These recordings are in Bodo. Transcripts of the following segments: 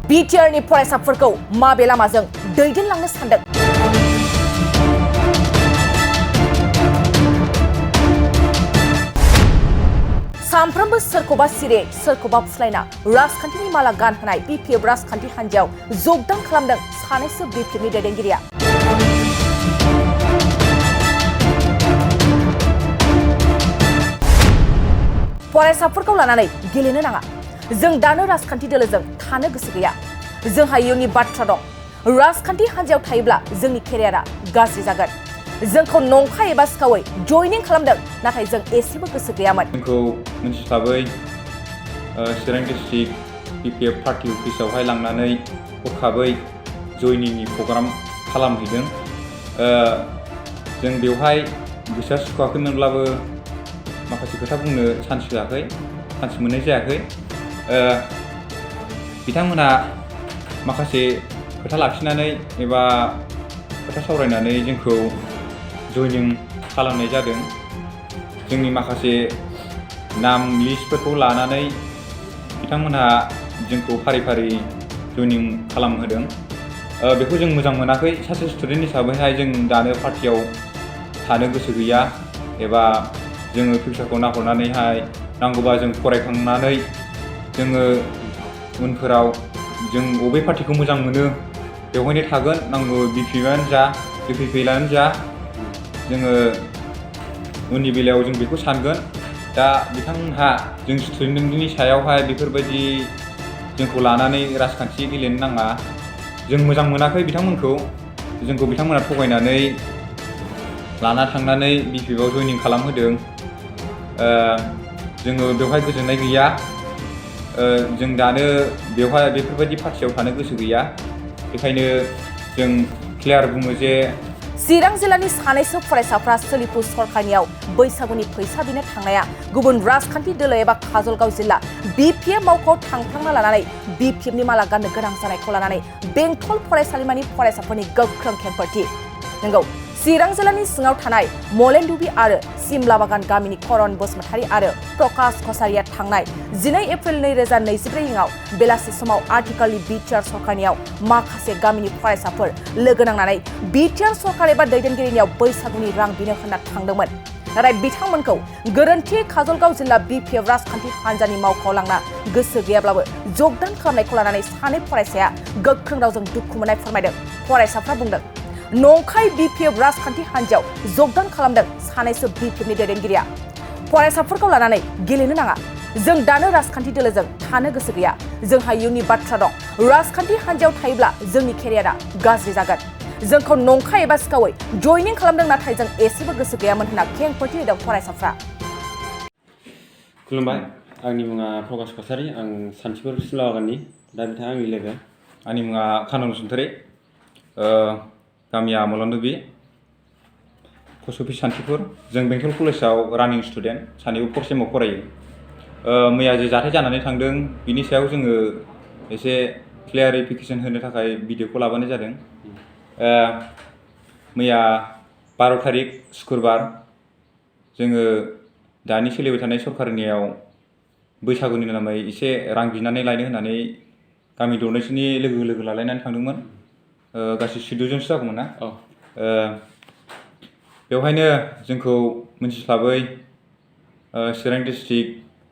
बिटिआरनि फरायसाफोरखौ माबे लामाजों दैदेनलांनो सानदों? सानफ्रोमबो सोरखौबा सिरे सोरखौबा फुस्लायना राजखान्थिनि माला गानहोनाय बिपिएफ राजखान्थि हान्जायाव जगदान खालामदों सानैसो बिपिएफनि दैदेनगिरिया। फरायसाफोरखौ लानानै गेलेनो नाङा, जों दानो राजखान्थि दोलोजों थानो गोसो गैया, जोंहा इयुननि बाथ्रा दं, राजखान्थि हान्जायाव थायोब्ला जोंनि केरियारा गाज्रि जागोन, जोंखौ नंखाय एबा सिखावै जयनिं खालामदों, नाथाय जों एसेबो गोसो गैयामोन। जोंखौ मिथिस्लाबै चिरां डिस्ट्रिक्ट बिपिएफ पार्टी अफिसावहाय लांनानै हरखाबै जयनिंनि प्रग्राम खालामहैदों। जों बेवहाय गोसोआ सुखुवाखैमोनब्लाबो माखासे खोथा बुंनो चान्स होआखै, चान्स मोननाय जायाखै। बिथांमोना माखासे खोथा लाखिनानै एबा खोथा सावरायनानै जोंखौ जयनिं खालामनाय जादों। जोंनि माखासे नाम लिस्टफोरखौ लानानै बिथांमोनहा जोंखौ फारि फारि जयनिं खालामहोदों। बेखौ जों मोजां मोनाखै। सासे स्टुडेन्ट हिसाबैहाय जों दानो पार्टियाव थानो गोसो गैया, एबा जोङो फिउचारखौ नाहरनानैहाय नांगौबा जों फरायखांनानै जोङो उनफोराव जों बबे पार्टिखौ मोजां मोनो बेवहायनो थागोन, नांगौ बिपिएफआनो जा बिपिपिएलआनो जा, जोङो उननि बेलायाव जों बेखौ सानगोन। दा बिथांमोनहा जों स्टुडेन्टनि सायावहाय बेफोरबायदि जोंखौ लानानै राजखान्थि गेलेनो नाङा। जों मोजां मोनाखै बिथांमोनखौ, जोंखौ बिथांमोना थगायनानै लाना थांनानै बिपिएफआव जयनिं खालामहोदों। जोङो बेवहाय गोजोननाय गैया। जों दानो बेवहाय बेफोरबायदि पार्टियाव थानो गोसो गैया। बेखायनो जों क्लियार बुङो जे चिरां जिल्लानि सानैसो फरायसाफ्रा सोलिफु सरकारनियाव बैसागुनि फैसा बिनो थांनाया गुबुन राजखान्थि दोलो एबा काजलगाव जिल्ला बिपिएफ मावख'आव थांफ्लांना लानानै बिपिएफनि माला गाननो गोनां जानायखौ लानानै बेंटल फरायसालिमानि फरायसाफोरनि गोख्रों खेंफोरथि। नंगौ, चिरां जिल्लानि सिङाव थानाय मलेनदुबि आरो सिमलाबागान गामिनि करन बसुमतारी आरो प्रकाश कसारिया थांनाय 12 एप्रिल 2024 इंआव बेलासि समाव आथिखालनि बिटिआर सरकारनियाव माखासे गामिनि फरायसाफोर लोगो नांनानै बिटिआर सरकार एबा दैदेनगिरिनियाव बैसागुनि रां बिनो होनना थांदोंमोन। नाथाय बिथांमोनखौ गोरोन्थि काजलगाव जिल्ला बिपिएफ राजखान्थि हान्जानि मावख'आव लांना गोसो गैयाब्लाबो जगदान खालामनायखौ लानानै सानै फरायसाया गोख्रों रावजों दुखु मोननाय फोरमायदों। फरायसाफ्रा बुंदों, नंखाय बिपिएफ राजखान्थि हान्जायाव जगदान खालामदों सानैसो बिपिएफनि दैदेनगिरिया। फरायसाफोरखौ लानानै गेलेनो नाङा, जों दानो राजखान्थि दोलोजों थानो गोसो गैया, जोंहा इयुननि बाथ्रा दं, राजखान्थि हान्जायाव थायोब्ला जोंनि केरियारा गाज्रि जागोन, जोंखौ नंखाय एबा सिखावै जयनिं खालामदों, नाथाय जों एसेबो गोसो गैयामोन होनना खेंफोरथि होदों फरायसाफ्रा। खुलुमबाय, आंनि मुङा प्रकाश कसारी, आं सान्थिपुर सिमलाबागाननि। दा बिथाङा आंनि लोगो। आंनि मुङा कानन बसुमतारी, गामिया मलेनदुबि, पस्ट अफिस सान्थिपुर। जों बेंटल कलेजाव रानिं स्टुडेन्ट, सानैबो 4th सेमाव फरायो। मैया जे जाथाय जानानै थांदों बिनि सायाव जोङो एसे क्लियारिफिकेसन होनो थाखाय भिडिअखौ लाबोनाय जादों। मैया 12 तारिख शुक्रबार जोङो दानि सोलिबाय थानाय सरकारनियाव बैसागुनि नामै एसे रां बिनानै लायनो होननानै गामि दरनैसोनि लोगो लालायनानै थांदोंमोन। गासै 14 जनसो जागौमोन ना? बेवहायनो जोंखौ मिथिस्लाबै चिरां डिस्ट्रिक्ट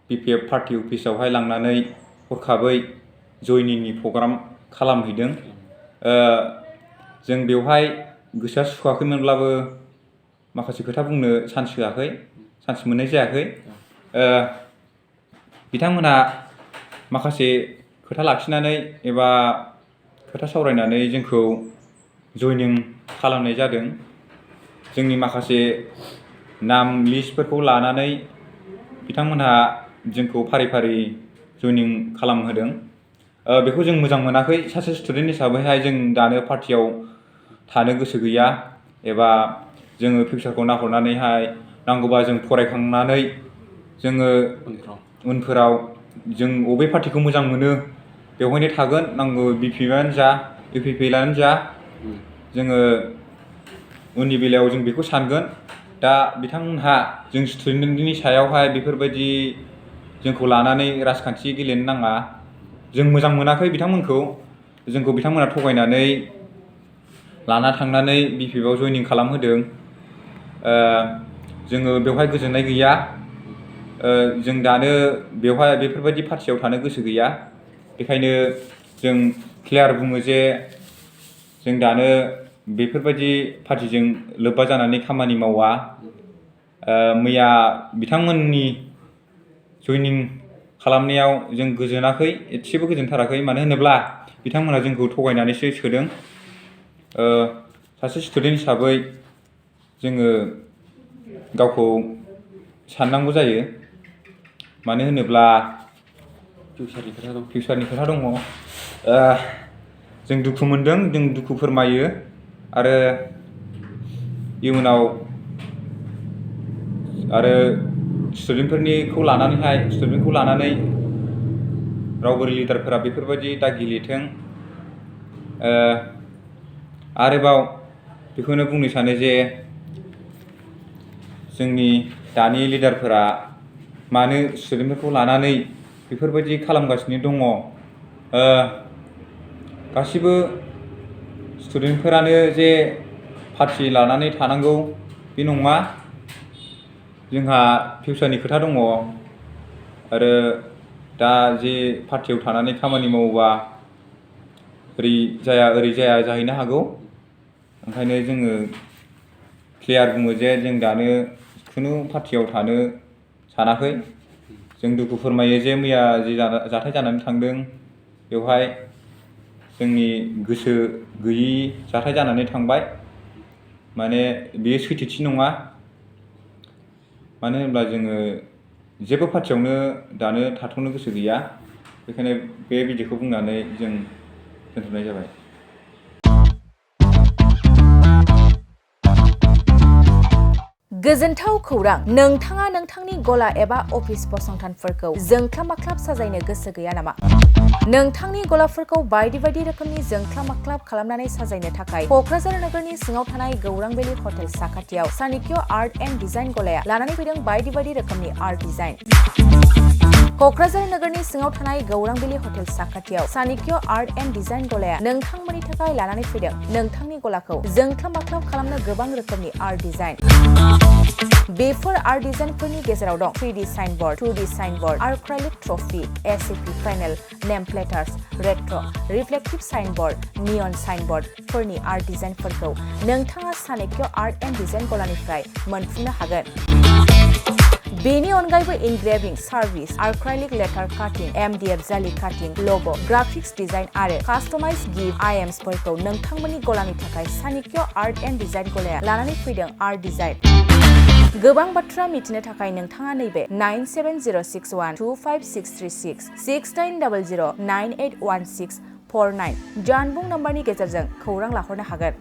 बिपिएफ पार्टी अफिसावहाय लांनानै हरखाबै जयनिंनि प्रग्राम खालामहैदों। जों बेवहाय गोसोआ सुखुवाखैमोनब्लाबो माखासे खोथा बुंनो चान्स होआखै, चान्स मोननाय जायाखै। बिथांमोना माखासे खोथा लाखिनानै एबा खोथा सावरायनानै जोंखौ जयनिं खालामनाय जादों। जोंनि माखासे नाम लिस्टफोरखौ लानानै बिथांमोनहा जोंखौ फारि फारि जयनिं खालामहोदों। बेखौ जों मोजां मोनाखै। सासे स्टुडेन्ट हिसाबैहाय जों दानो पार्टियाव थानो गोसो गैया, एबा जोङो फिउचारखौ नाहरनानैहाय नांगौबा जों फरायखांनानै जोङो उनफोराव जों बबे पार्टिखौ मोजां मोनो बेवहायनो थागोन, नांगौ बिपिएफआनो जा बिपिपिएलआनो जा, जोङो उननि बेलायाव जों बेखौ सानगोन। दा बिथांमोनहा जों स्टुडेन्टनि सायावहाय बेफोरबायदि जोंखौ लानानै राजखान्थि गेलेनो नाङा। जों मोजां मोनाखै बिथांमोनखौ, जोंखौ बिथांमोना थगायनानै लाना थांनानै BPF आव जयनिं खालामहोदों। जोङो बेवहाय गोजोननाय गैया। जों दानो बेवहाय बेफोरबायदि पार्टियाव थानो गोसो गैया। बेखायनो जों क्लियार बुङो जे जों दानो बेफोरबायदि पार्टिजों लोब्बा जानानै खामानि मावा। मैया बिथांमोननि जयनिं खालामनायाव जों गोजोनाखै, एसेबो गोजोनथाराखै। मानो होनोब्ला बिथांमोना जोंखौ थगायनानैसो सोदों। सासे स्टुडेन्ट हिसाबै जोङो गावखौ साननांगौ जायो। मानो होनोब्ला फिउचारनि खोथा दङ। जों दुखु मोनदों, जों दुखु फोरमायो आरो इयुनाव आरो स्टुडेन्टखौ लानानै रावबो लिडारफोरा बेफोरबायदि दा गेलेथों। आरोबाव बेखौनो बुंनो सानो जे जोंनि दानि लिडारफोरा मानो स्टुडेन्टफोरखौ लानानै बेफोरबायदि खालामगासिनो दङ। गासिबो स्टुडेन्टफोरानो जे पार्टि लानानै थानांगौ बे नङा। जोंहा फिउचारनि खोथा दङ आरो दा जे पार्टियाव थानानै खामानि मावोबा ओरै जाया जाहैनो हागौ। ओंखायनो जोङो क्लियार बुङो जे जों दानो खुनु पार्टियाव थानो सानाखै। जों दुखु फोरमायो जे मैया जे जाथाय जानानै थांदों बेवहाय जोंनि गोसो गैयि जाथाय जानानै थांबाय। माने बेयो सैथोथि नङा। मानो होनब्ला जोङो जेबो पार्टियावनो दानो थाथ'नो गोसो गैया। बेखायनो बे भिडिअखौ बुंनानै जों दोनथ'नाय जाबाय। गोजोनथाव खौरां! नोंथाङा नोंथांनि गला एबा अफिस फसंथानफोरखौ जोंख्लाब माख्लाब साजायनो गोसो गैया नामा? नोंथांनि गलाफोरखौ बायदि रोखोमनि जोंख्लाब माख्लाब खालामनानै साजायनो थाखाय क'क्राझार नोगोरनि सिङाव थानाय गौरांभेलि हटेल साखाथियाव चाणक्य आर्ट एन्ड डिजाइन गलाया लानानै फैदों बायदि रोखोमनि आर्ट डिजाइन। क'क्राझार नोगोरनि सिङाव थानाय गौरांभेलि हटेल साखाथियाव चाणक्य आर्ट एन्ड डिजाइन गलाया नोंथांमोननि थाखाय लानानै फैदों नोंथांनि गलाखौ जोंख्लाब माख्लाब खालामनो गोबां रोखोमनि आर्ट डिजाइन। बेफोर आर्ट डिजाइनफोरनि गेजेराव दं 3D signboard, 2D signboard, acrylic trophy, SAP panel, name प्लेटार्स, रेट्र', रिफ्लेक्टिभ साइनबोर्ड, नियन साइनबोर्डफोरनि आर्ट डिजाइनफोरखौ नोंथाङा चाणक्य आर्ट एन्ड डिजाइन गलानिफ्राय मोनफुंनो हागोन। बेनि अनगायैबो इनग्रेविं, सार्भिस, आर्क्राइलिक लेटार काटिं, MDF जालि काटिं, लग', ग्राफिक्स डिजाइन आरो कास्टमाइज गिफ्ट आइटेम्सफोरखौ नोंथांमोननि गलानि थाखाय चाणक्य आर्ट एन्ड डिजाइन गलाया लानानै फैदों आर्ट डिजाइन। गोबां बाथ्रा मिथिनो थाखाय नोंथाङा नैबे 9706125636 6800981649 जानबुं नम्बरनि गेजेरजों खौरां लाहरनो हागोन।